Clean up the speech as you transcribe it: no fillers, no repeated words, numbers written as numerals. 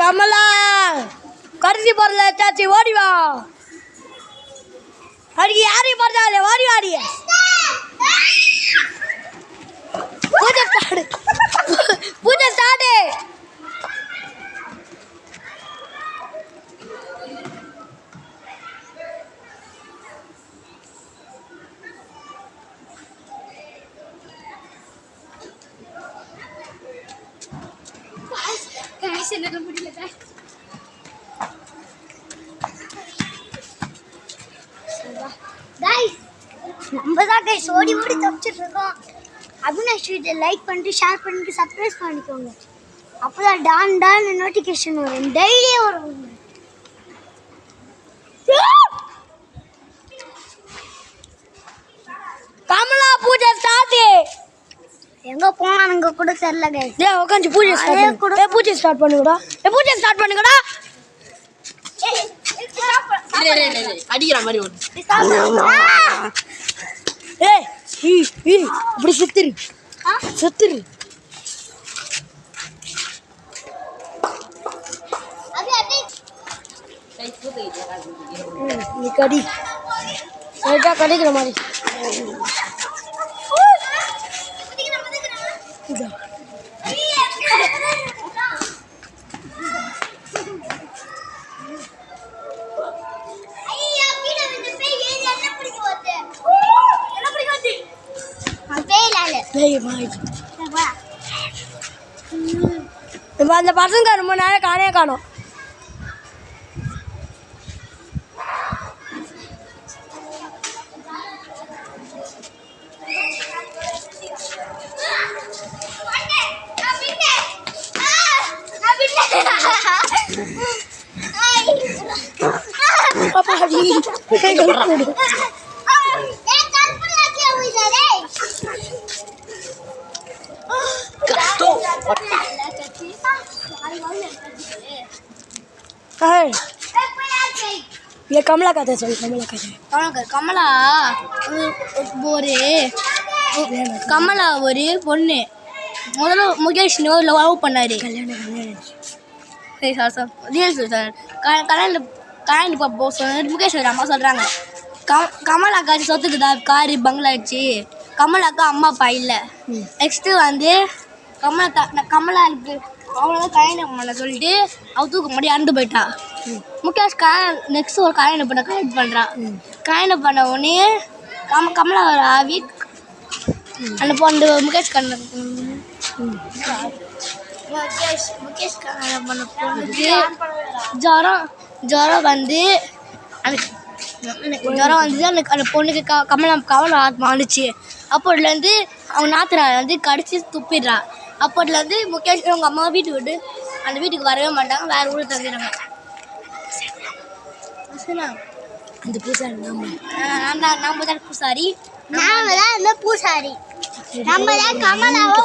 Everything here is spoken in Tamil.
கமலா கடைசி பொருள் ஏதாச்சு ஓடி வா. அடிக்க யாரையும் பார்த்தாலே ஓடி வாடி. பூஜை ஸ்டார்ட். பூஜை ஸ்டார்ட். நம்ம தான் கைஸ் ஓடி ஓடி தப்பிச்சிட்டு இருக்கோம். அபினாஷ் வீடியோ லைக் பண்ணிட்டு ஷேர் பண்ணிட்டு சப்ஸ்கிரைப் பண்ணிக்கோங்க. அப்போதான் டான் நோட்டிஃபிகேஷன் வரும். டெய்லியும் வரும். கமலா பூஜை ஸ்டார்ட். எங்க போனானுங்க கூட தெரியல கைஸ். டேய் உட்கார்ந்து பூஜை ஸ்டார்ட் பண்ணு. டேய் பூஜை ஸ்டார்ட் பண்ணுங்கடா. டேய் பூஜை ஸ்டார்ட் பண்ணுங்கடா. அடிக்கிற மாதிரி ஒரு ஏய் இப்படி செத்துரு. செத்துரு. நீ கடி சரிக்கா கடிக்கிற மாதிரி. அந்த பசங்க ரொம்ப நேரம் காணோம். ये कमला कहते हैं. கமலா ஒரு பொண்ணு முதல்ல முகேஷ் லவ் பண்ணாரு. கல்யாணம் போக சொன்னார். முகேஷ் அம்மா சொல்கிறாங்க கமலாக்காச்சு சொத்துக்குதா காரு பங்களாச்சு. கமலாக்கா அம்மா அப்பா இல்லை. நெக்ஸ்ட்டு வந்து கமலாவுக்கு அவ்வளோதான் கல்யாணம் பண்ண சொல்லிட்டு அவ தூக்க முன்னாடி இறந்து போயிட்டா. முகேஷ் நெக்ஸ்ட் ஒரு கல்யாணம் பண்ணுறான். கல்யாணம் பண்ண உடனே கமலா ஆவி அந்த பொண்ணு முகேஷ் கல்யாணம் பண்ண பொண்ணுக்கு ஜுரம் வந்து அந்த பொண்ணுக்கு கமலா ஆத்மா வந்துச்சு. அப்போதுலேருந்து அவங்க நாத்தனார் வந்து கடிச்சு துப்பிடுறா. அப்போதுலேருந்து முகேஷ் அவங்க அம்மா வீட்டுக்கு விட்டு அந்த வீட்டுக்கு வரவே மாட்டாங்க. வேறு ஊரில் தந்துடுறாங்க. அந்த பூசாரி நம்ம தான் பூசாரி. பூசாரி நம்ம தான் கமலாவை